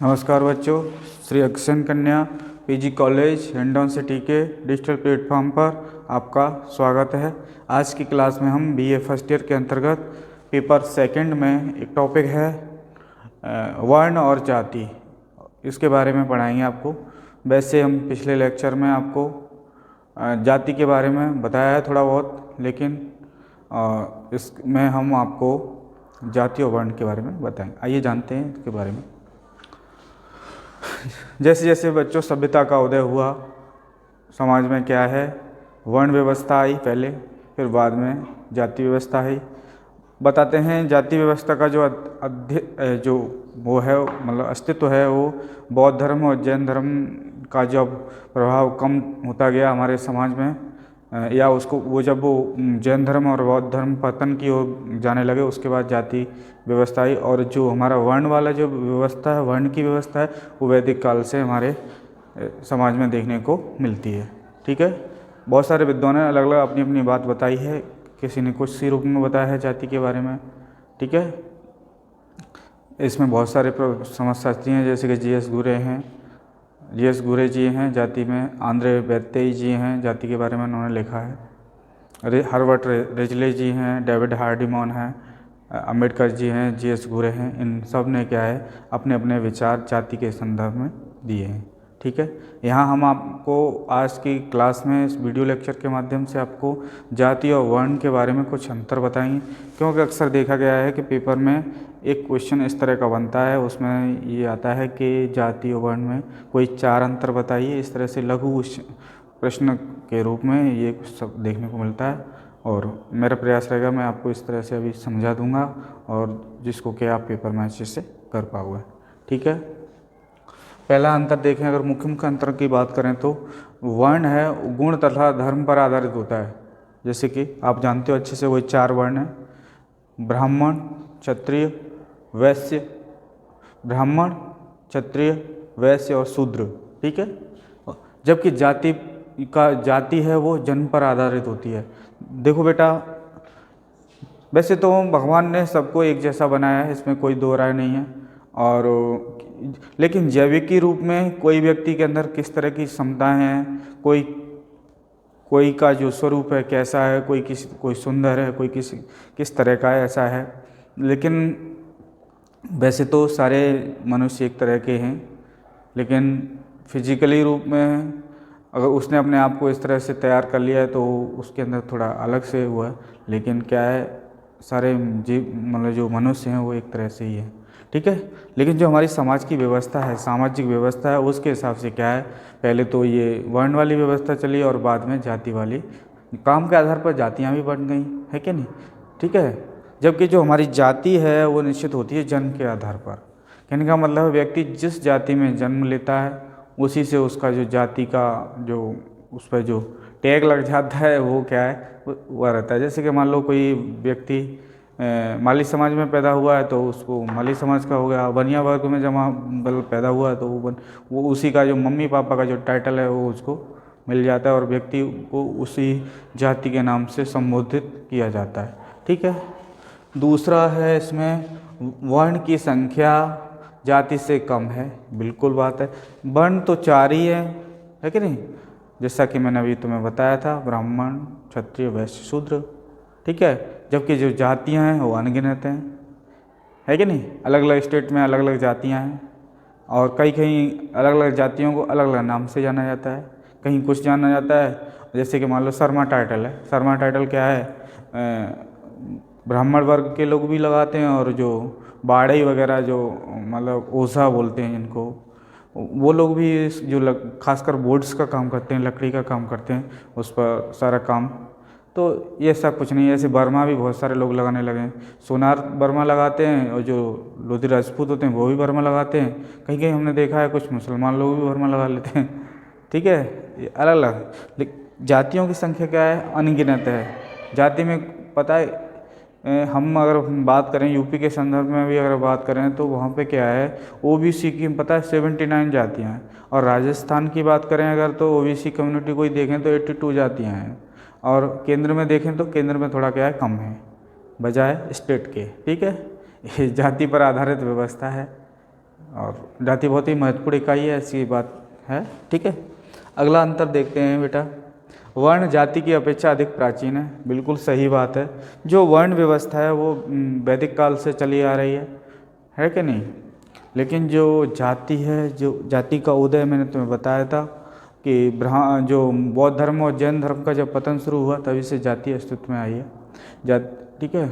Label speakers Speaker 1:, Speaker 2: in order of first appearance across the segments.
Speaker 1: नमस्कार बच्चों, श्री अक्षन कन्या पीजी कॉलेज हिंडौन सिटी के डिजिटल प्लेटफॉर्म पर आपका स्वागत है। आज की क्लास में हम बीए फर्स्ट ईयर के अंतर्गत पेपर सेकंड में एक टॉपिक है वर्ण और जाति, इसके बारे में पढ़ाएंगे आपको। वैसे हम पिछले लेक्चर में आपको जाति के बारे में बताया है थोड़ा बहुत, लेकिन इसमें हम आपको जाति और वर्ण के बारे में बताएंगे। आइए जानते हैं इसके बारे में। जैसे जैसे बच्चों सभ्यता का उदय हुआ, समाज में क्या है, वर्ण व्यवस्था आई पहले, फिर बाद में जाति व्यवस्था आई। बताते हैं जाति व्यवस्था का जो वो है, मतलब अस्तित्व है, वो बौद्ध धर्म और जैन धर्म का जब प्रभाव कम होता गया हमारे समाज में, या उसको वो जब वो जैन धर्म और बौद्ध धर्म पतन की ओर जाने लगे, उसके बाद जाति व्यवस्था आई। और जो हमारा वर्ण वाला जो व्यवस्था है, वर्ण की व्यवस्था है, वो वैदिक काल से हमारे समाज में देखने को मिलती है। ठीक है, बहुत सारे विद्वानों ने अलग अलग अपनी अपनी बात बताई है, किसी ने कुछ सी रूप में बताया है जाति के बारे में। ठीक है, इसमें बहुत सारे समाजशास्त्री हैं, जैसे कि जी.एस. घुरे जी हैं जाति में, आंद्रे वैत्तेय जी हैं जाति के बारे में उन्होंने लिखा है, हर्बर्ट रिजले जी हैं, डेविड हार्डिमॉन हैं, अम्बेडकर जी हैं, जी.एस. घुरे हैं। इन सब ने क्या है अपने अपने विचार जाति के संदर्भ में दिए हैं। ठीक है, यहाँ हम आपको आज की क्लास में इस वीडियो लेक्चर के माध्यम से आपको जाति और वर्ण के बारे में कुछ अंतर बताएंगे, क्योंकि अक्सर देखा गया है कि पेपर में एक क्वेश्चन इस तरह का बनता है, उसमें ये आता है कि जाति और वर्ण में कोई 4 अंतर बताइए। इस तरह से लघु प्रश्न के रूप में ये सब देखने को मिलता है, और मेरा प्रयास रहेगा मैं आपको इस तरह से अभी समझा दूंगा, और जिसको कि आप पेपर में अच्छे से कर पाओगे। ठीक है, पहला अंतर देखें, अगर मुख्य अंतर की बात करें तो वर्ण है गुण तथा धर्म पर आधारित होता है। जैसे कि आप जानते हो अच्छे से, वही 4 वर्ण हैं, ब्राह्मण, क्षत्रिय, वैश्य, ब्राह्मण, क्षत्रिय, वैश्य और शूद्र। ठीक है, जबकि जाति है वो जन्म पर आधारित होती है। देखो बेटा, वैसे तो भगवान ने सबको एक जैसा बनाया है, इसमें कोई दो राय नहीं है, और लेकिन जैविकी रूप में कोई व्यक्ति के अंदर किस तरह की क्षमताएं हैं, कोई का जो स्वरूप है कैसा है, कोई सुंदर है, कोई किस तरह का है, ऐसा है। लेकिन वैसे तो सारे मनुष्य एक तरह के हैं, लेकिन फिजिकली रूप में अगर उसने अपने आप को इस तरह से तैयार कर लिया है तो उसके अंदर थोड़ा अलग से हुआ है। लेकिन क्या है, सारे जीव मतलब जो मनुष्य हैं वो एक तरह से ही है। ठीक है, लेकिन जो हमारी समाज की व्यवस्था है, सामाजिक व्यवस्था है, उसके हिसाब से क्या है, पहले तो ये वर्ण वाली व्यवस्था चली और बाद में जाति वाली। काम के आधार पर जातियाँ भी बन गई है कि नहीं। ठीक है, जबकि जो हमारी जाति है वो निश्चित होती है जन्म के आधार पर। कहने का मतलब है व्यक्ति जिस जाति में जन्म लेता है उसी से उसका जो जाति का जो उस पर जो टैग लग जाता है वो क्या है, वह रहता है। जैसे कि मान लो कोई व्यक्ति माली समाज में पैदा हुआ है तो उसको माली समाज का हो गया, बनिया वर्ग में जब पैदा हुआ है तो वो उसी का जो मम्मी पापा का जो टाइटल है वो उसको मिल जाता है, और व्यक्ति को उसी जाति के नाम से संबोधित किया जाता है। ठीक है, दूसरा है इसमें वर्ण की संख्या जाति से कम है, बिल्कुल बात है। वर्ण तो 4 ही है कि नहीं, जैसा कि मैंने अभी तुम्हें बताया था, ब्राह्मण, क्षत्रिय, वैश्य, शूद्र। ठीक है, जबकि जो जातियां हैं वो अनगिनत हैं, है कि नहीं। अलग अलग स्टेट में अलग अलग जातियां हैं, और कहीं अलग अलग जातियों को अलग अलग नाम से जाना जाता है। कहीं कुछ जाना जाता है, जैसे कि मान लो शर्मा टाइटल है। शर्मा टाइटल क्या है, ब्राह्मण वर्ग के लोग भी लगाते हैं, और जो बाड़ई वगैरह जो मतलब ओझा बोलते हैं जिनको, वो लोग भी जो खासकर बोर्ड्स का काम करते हैं, लकड़ी का काम करते हैं, उस पर सारा काम। तो ये सब कुछ नहीं है। ऐसे बर्मा भी बहुत सारे लोग लगाने लगे हैं, सोनार बर्मा लगाते हैं, और जो लोधी राजपूत होते हैं वो भी बर्मा लगाते हैं। कहीं कहीं हमने देखा है कुछ मुसलमान लोग भी बर्मा लगा लेते हैं। ठीक है, ये अलग अलग जातियों की संख्या क्या है, अनगिनत है। जाति में पता है, हम अगर बात करें यूपी के संदर्भ में भी अगर बात करें तो वहाँ पे क्या है, ओबीसी की पता है 79 जातियाँ हैं, और राजस्थान की बात करें अगर तो ओबीसी कम्युनिटी को ही देखें तो 82 जातियाँ हैं, और केंद्र में देखें तो केंद्र में थोड़ा क्या है, कम है बजाय स्टेट के। ठीक है, ये जाति पर आधारित व्यवस्था है। और जाति बहुत ही महत्वपूर्ण इकाई है, ऐसी बात है। ठीक है, अगला अंतर देखते हैं बेटा। वर्ण जाति की अपेक्षा अधिक प्राचीन है, बिल्कुल सही बात है। जो वर्ण व्यवस्था है वो वैदिक काल से चली आ रही है कि नहीं। लेकिन जो जाति है, जो जाति का उदय मैंने तुम्हें बताया था कि जो बौद्ध धर्म और जैन धर्म का जब पतन शुरू हुआ तभी से जाति अस्तित्व में आई है। ठीक है,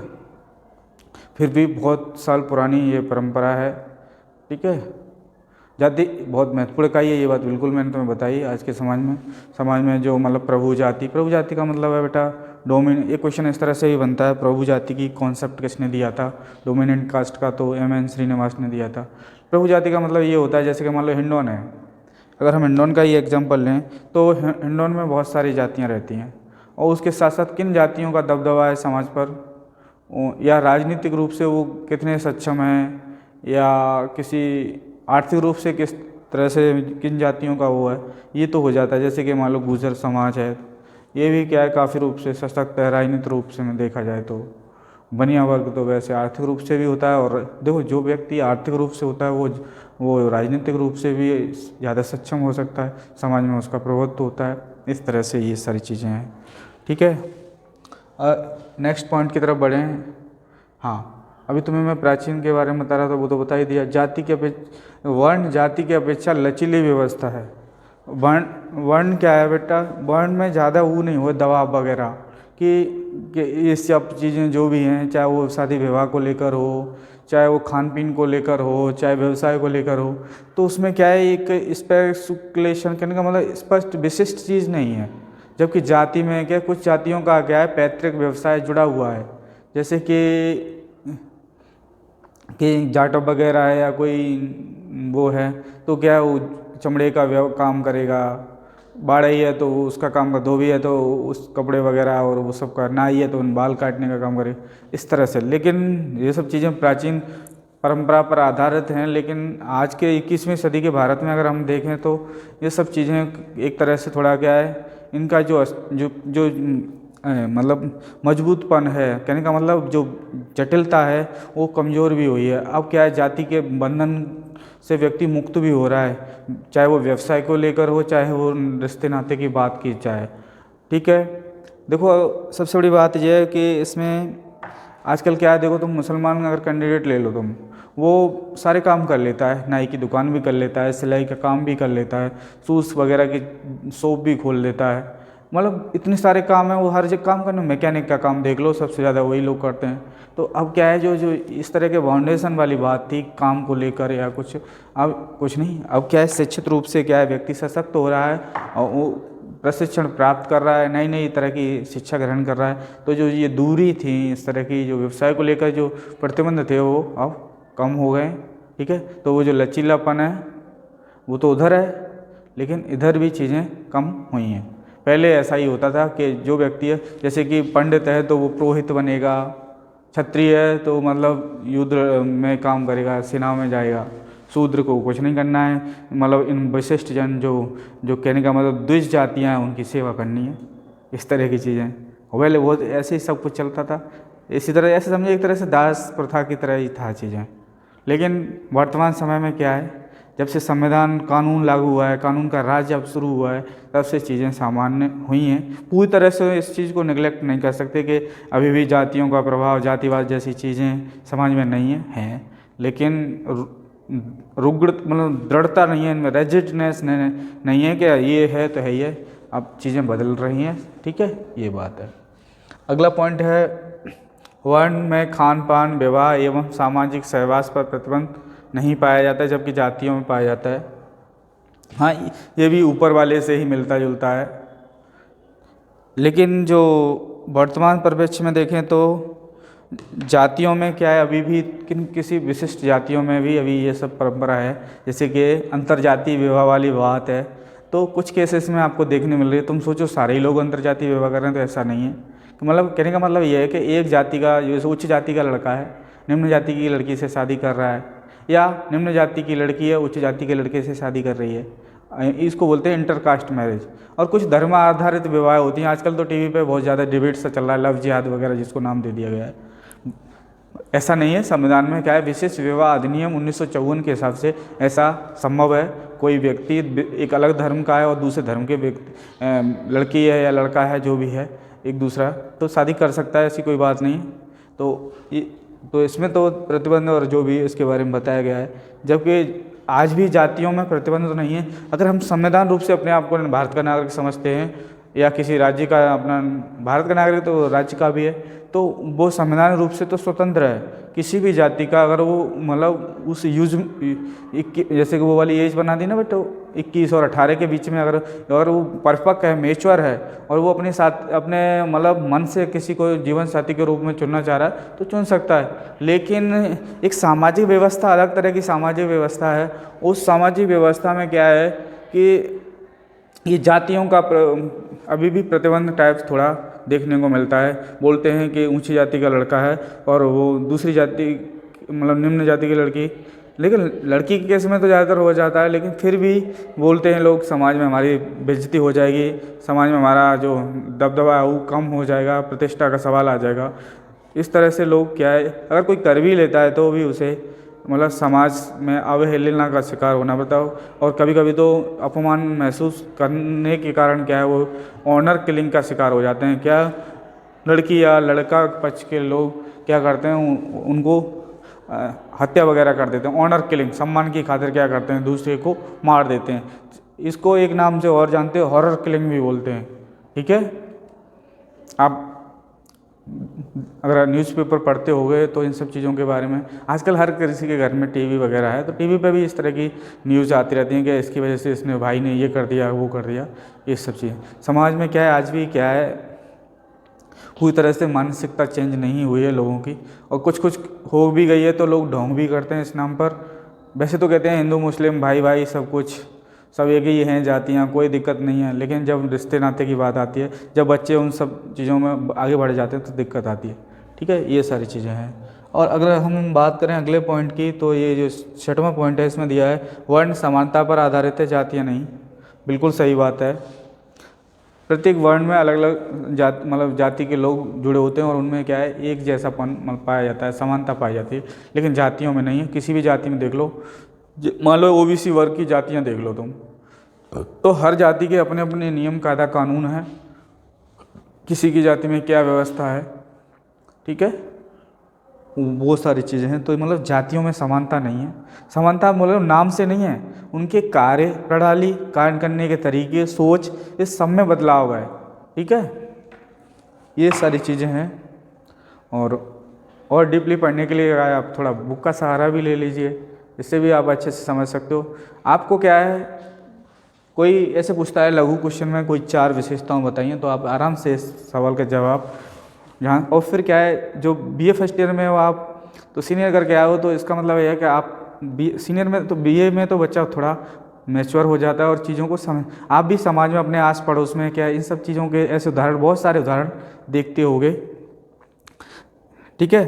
Speaker 1: फिर भी बहुत साल पुरानी ये परंपरा है। ठीक है, जाति बहुत महत्वपूर्ण इकाई है, ये बात बिल्कुल मैंने तुम्हें बताई। आज के समाज में जो मतलब प्रभु जाति का मतलब है बेटा एक क्वेश्चन इस तरह से ही बनता है, प्रभु जाति की कॉन्सेप्ट किसने दिया था? डोमिनेंट कास्ट का तो M.N. श्रीनिवास ने दिया था। प्रभु जाति का मतलब ये होता है, जैसे कि मान लो हिंडोन है, अगर हम हिंडोन का ही एग्जाम्पल लें तो हिंडोन में बहुत सारी जातियाँ रहती हैं, और उसके साथ साथ किन जातियों का दबदबा है समाज पर, या राजनीतिक रूप से वो कितने सक्षम हैं, या किसी आर्थिक रूप से किस तरह से किन जातियों का वो है, ये तो हो जाता है। जैसे कि मान लो गुर्जर समाज है, ये भी क्या है काफ़ी रूप से सशक्त है, राजनीतिक रूप से में देखा जाए तो। बनिया वर्ग तो वैसे आर्थिक रूप से भी होता है, और देखो जो व्यक्ति आर्थिक रूप से होता है वो राजनीतिक रूप से भी ज़्यादा सक्षम हो सकता है, समाज में उसका प्रभुत्व होता है। इस तरह से ये सारी चीज़ें हैं। ठीक है, नेक्स्ट पॉइंट की तरफ बढ़ें। हाँ, अभी तुम्हें मैं प्राचीन के बारे में बता रहा था, वो तो बता ही दिया। वर्ण जाति की अपेक्षा लचीली व्यवस्था है। वर्ण क्या है बेटा? वर्ण में ज़्यादा वो नहीं हो दबाव वगैरह कि ये सब चीज़ें जो भी हैं, चाहे वो शादी विवाह को लेकर हो, चाहे वो खान पीन को लेकर हो, चाहे व्यवसाय को लेकर हो, तो उसमें क्या है एक स्पेसिफिकेशन करने का मतलब स्पष्ट विशिष्ट चीज़ नहीं है। जबकि जाति में क्या, कुछ जातियों का क्या है पैतृक व्यवसाय जुड़ा हुआ है, जैसे कि जाटव वगैरह है, या कोई वो है तो क्या वो चमड़े का काम करेगा, बाड़ई है तो उसका काम का, धोबी है तो उस कपड़े वगैरह और वो सब का, नाई है तो उन बाल काटने का काम करे, इस तरह से। लेकिन ये सब चीज़ें प्राचीन परंपरा पर आधारित हैं। लेकिन आज के 21वीं सदी के भारत में अगर हम देखें तो ये सब चीज़ें एक तरह से थोड़ा क्या है, इनका जो मतलब मजबूतपन है, कहने का मतलब जो जटिलता है वो कमज़ोर भी हुई है। अब क्या है, जाति के बंधन से व्यक्ति मुक्त भी हो रहा है, चाहे वो व्यवसाय को लेकर हो, चाहे वो रिश्ते नाते की बात की जाए। ठीक है, देखो सबसे बड़ी बात यह है कि इसमें आजकल क्या है, देखो तुम मुसलमान अगर कैंडिडेट ले लो तुम, वो सारे काम कर लेता है, नाई की दुकान भी कर लेता है, सिलाई का काम भी कर लेता है, शूज़ वगैरह की शॉप भी खोल लेता है, मतलब इतने सारे काम हैं, वो हर जगह काम करने। मैकेनिक का काम देख लो, सबसे ज़्यादा वही लोग करते हैं। तो अब क्या है, जो इस तरह के फाउंडेशन वाली बात थी काम को लेकर या कुछ, अब कुछ नहीं। अब क्या है, शिक्षित रूप से क्या है व्यक्ति सशक्त हो रहा है और वो प्रशिक्षण प्राप्त कर रहा है, नई नई तरह की शिक्षा ग्रहण कर रहा है। तो जो ये दूरी थी इस तरह की, जो व्यवसाय को लेकर जो प्रतिबंध थे वो अब कम हो गए। ठीक है, तो वो जो लचीलापन है वो तो उधर है, लेकिन इधर भी चीज़ें कम हुई हैं। पहले ऐसा ही होता था कि जो व्यक्ति है, जैसे कि पंडित है तो वो पुरोहित बनेगा, क्षत्रिय है तो मतलब युद्ध में काम करेगा, सेना में जाएगा, शूद्र को कुछ नहीं करना है, मतलब इन विशिष्ट जन जो कहने का मतलब द्विज जातियाँ हैं उनकी सेवा करनी है, इस तरह की चीज़ें। पहले बहुत ऐसे ही सब कुछ चलता था, इसी तरह ऐसे समझे एक तरह से दास प्रथा की तरह ही था चीज़ें। लेकिन वर्तमान समय में क्या है, जब से संविधान कानून लागू हुआ है, कानून का राज जब शुरू हुआ है, तब से चीज़ें सामान्य हुई हैं। पूरी तरह से इस चीज़ को निगलेक्ट नहीं कर सकते कि अभी भी जातियों का प्रभाव, जातिवाद जैसी चीज़ें समाज में नहीं हैं, लेकिन रुग्ण मतलब दृढ़ता नहीं है इनमें, रेजिडनेस नहीं है कि ये है तो है ही है। अब चीज़ें बदल रही हैं। ठीक है, ये बात है। अगला पॉइंट है, वर्ण में खान पान, विवाह एवं सामाजिक सहवास पर प्रतिबंध नहीं पाया जाता है, जबकि जातियों में पाया जाता है। हाँ, ये भी ऊपर वाले से ही मिलता जुलता है। लेकिन जो वर्तमान परिप्रेक्ष्य में देखें तो जातियों में क्या है, अभी भी किसी विशिष्ट जातियों में भी अभी ये सब परंपरा है, जैसे कि अंतर्जातीय विवाह वाली बात है। तो कुछ केसेस में आपको देखने मिल रही है। तुम सोचो सारे ही लोग अंतर्जातीय विवाह कर रहे हैं, तो ऐसा नहीं है। तो मतलब कहने का मतलब ये है कि एक जाति का, जैसे उच्च जाति का लड़का है निम्न जाति की लड़की से शादी कर रहा है, या निम्न जाति की लड़की है उच्च जाति के लड़के से शादी कर रही है, इसको बोलते हैं इंटरकास्ट मैरिज। और कुछ धर्म आधारित विवाह होती हैं। आजकल तो टीवी पे बहुत ज़्यादा डिबेट सा चल रहा है, लव जिहाद वगैरह जिसको नाम दे दिया गया है। ऐसा नहीं है। संविधान में क्या है, विशेष विवाह अधिनियम 1954 के हिसाब से ऐसा संभव है। कोई व्यक्ति एक अलग धर्म का है और दूसरे धर्म के व्यक्ति लड़की है या लड़का है जो भी है एक दूसरा, तो शादी कर सकता है, ऐसी कोई बात नहीं। तो इसमें तो प्रतिबंध और जो भी इसके बारे में बताया गया है। जबकि आज भी जातियों में प्रतिबंध तो नहीं है। अगर हम संविधान रूप से अपने आप को भारत का नागरिक समझते हैं या किसी राज्य का, अपना भारत का नागरिक तो राज्य का भी है, तो वो संवैधानिक रूप से तो स्वतंत्र है। किसी भी जाति का अगर वो मतलब उस यूज जैसे कि वो वाली एज बना दी ना बट 21 और 18 के बीच में अगर वो परिपक्व है, मेच्योर है और वो अपने मतलब मन से किसी को जीवन साथी के रूप में चुनना चाह रहा है तो चुन सकता है। लेकिन एक सामाजिक व्यवस्था, अलग तरह की सामाजिक व्यवस्था है। उस सामाजिक व्यवस्था में क्या है कि ये जातियों का अभी भी प्रतिबंध टाइप थोड़ा देखने को मिलता है। बोलते हैं कि ऊंची जाति का लड़का है और वो दूसरी जाति मतलब निम्न जाति की लड़की, लेकिन लड़की के केस में तो ज़्यादातर हो जाता है, लेकिन फिर भी बोलते हैं लोग समाज में हमारी बेइज्जती हो जाएगी, समाज में हमारा जो दबदबा है वो कम हो जाएगा, प्रतिष्ठा का सवाल आ जाएगा। इस तरह से लोग क्या है, अगर कोई कर भी लेता है तो भी उसे मतलब समाज में अवहेलना का शिकार होना पड़ता हो, और कभी कभी तो अपमान महसूस करने के कारण क्या है वो ऑनर किलिंग का शिकार हो जाते हैं। क्या लड़की या लड़का पक्ष के लोग क्या करते हैं, उनको हत्या वगैरह कर देते हैं। ऑनर किलिंग, सम्मान की खातिर क्या करते हैं, दूसरे को मार देते हैं। इसको एक नाम से और जानते हैं, हॉरर किलिंग भी बोलते हैं। ठीक है, आप अगर न्यूज़पेपर पढ़ते होंगे तो इन सब चीज़ों के बारे में, आजकल हर किसी के घर में टीवी वगैरह है, तो टीवी पे भी इस तरह की न्यूज़ आती रहती हैं कि इसकी वजह से इसने भाई ने ये कर दिया, वो कर दिया, ये सब चीज़ें। समाज में क्या है, आज भी क्या है, पूरी तरह से मानसिकता चेंज नहीं हुई है लोगों की, और कुछ कुछ हो भी गई है तो लोग ढोंग भी करते हैं इस नाम पर। वैसे तो कहते हैं हिंदू मुस्लिम भाई भाई सब कुछ, सब एक ही हैं जातियाँ, कोई दिक्कत नहीं है। लेकिन जब रिश्ते नाते की बात आती है, जब बच्चे उन सब चीज़ों में आगे बढ़ जाते हैं तो दिक्कत आती है। ठीक है, ये सारी चीज़ें हैं। और अगर हम बात करें अगले पॉइंट की, तो ये जो 6वां पॉइंट है इसमें दिया है वर्ण समानता पर आधारित है, जातियाँ नहीं। बिल्कुल सही बात है। प्रत्येक वर्ण में अलग अलग जाति के लोग जुड़े होते हैं और उनमें क्या है, एक जैसापन पाया जाता है, समानता पाई जाती है। लेकिन जातियों में नहीं है। किसी भी जाति में देख लो, मान लो ओबीसी वर्ग की जातियां देख लो तुम, तो हर जाति के अपने अपने नियम कायदा कानून है, किसी की जाति में क्या व्यवस्था है। ठीक है, वो सारी चीज़ें हैं। तो मतलब जातियों में समानता नहीं है। समानता मतलब नाम से नहीं है, उनके कार्य प्रणाली, कार्य करने के तरीके, सोच, इस सब में बदलाव है। ठीक है, ये सारी चीज़ें हैं। और डीपली पढ़ने के लिए आप थोड़ा बुक का सहारा भी ले लीजिए, इससे भी आप अच्छे से समझ सकते हो। आपको क्या है, कोई ऐसे पूछता है लघु क्वेश्चन में कोई 4 विशेषताओं बताइए, तो आप आराम से इस सवाल का जवाब जहाँ, और फिर क्या है, जो बीए फर्स्ट ईयर में हो आप, तो सीनियर करके आए हो, तो इसका मतलब यह है कि आप सीनियर में, तो बीए में तो बच्चा थोड़ा मैच्योर हो जाता है और चीज़ों को आप भी समाज में अपने आस पड़ोस में क्या इन सब चीज़ों के ऐसे उदाहरण, बहुत सारे उदाहरण देखते होंगे। ठीक है,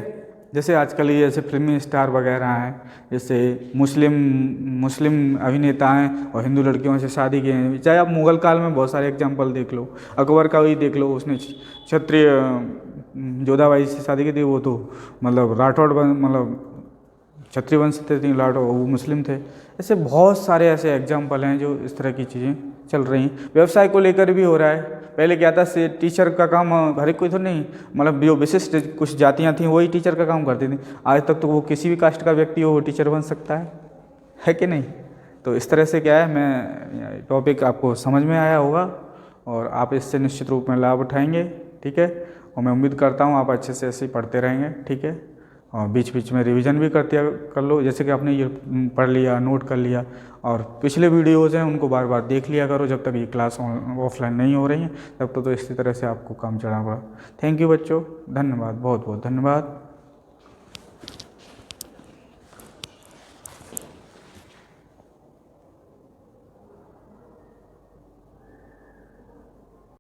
Speaker 1: जैसे आजकल ये ऐसे फिल्मी स्टार वगैरह हैं, जैसे मुस्लिम अभिनेता हैं और हिंदू लड़कियों से शादी किए हैं। चाहे आप मुगल काल में बहुत सारे एग्जांपल देख लो, अकबर का भी देख लो, उसने क्षत्रिय जोधाबाई से शादी की थी, वो तो मतलब राठौड़ मतलब क्षत्रिय वंश थे, राठौड़, वो मुस्लिम थे। ऐसे बहुत सारे ऐसे एग्जाम्पल हैं जो इस तरह की चीज़ें चल रही हैं। व्यवसाय को लेकर भी हो रहा है। पहले क्या था, से टीचर का काम हर एक कोई तो नहीं, मतलब जो विशिष्ट कुछ जातियां थीं वही टीचर का काम करती थी। आज तक तो वो किसी भी कास्ट का व्यक्ति हो वो टीचर बन सकता है कि नहीं। तो इस तरह से क्या है, मैं टॉपिक आपको समझ में आया होगा और आप इससे निश्चित रूप में लाभ उठाएंगे। ठीक है, और मैं उम्मीद करता हूँ आप अच्छे से ऐसे ही पढ़ते रहेंगे। ठीक है, और बीच बीच में रिवीजन भी कर लो, जैसे कि आपने ये पढ़ लिया, नोट कर लिया, और पिछले वीडियोज़ हैं उनको बार बार देख लिया करो। जब तक ये क्लास ऑफलाइन नहीं हो रही है तब तक तो इसी तरह से आपको काम चलाना पड़ा। थैंक यू बच्चों, धन्यवाद, बहुत बहुत धन्यवाद।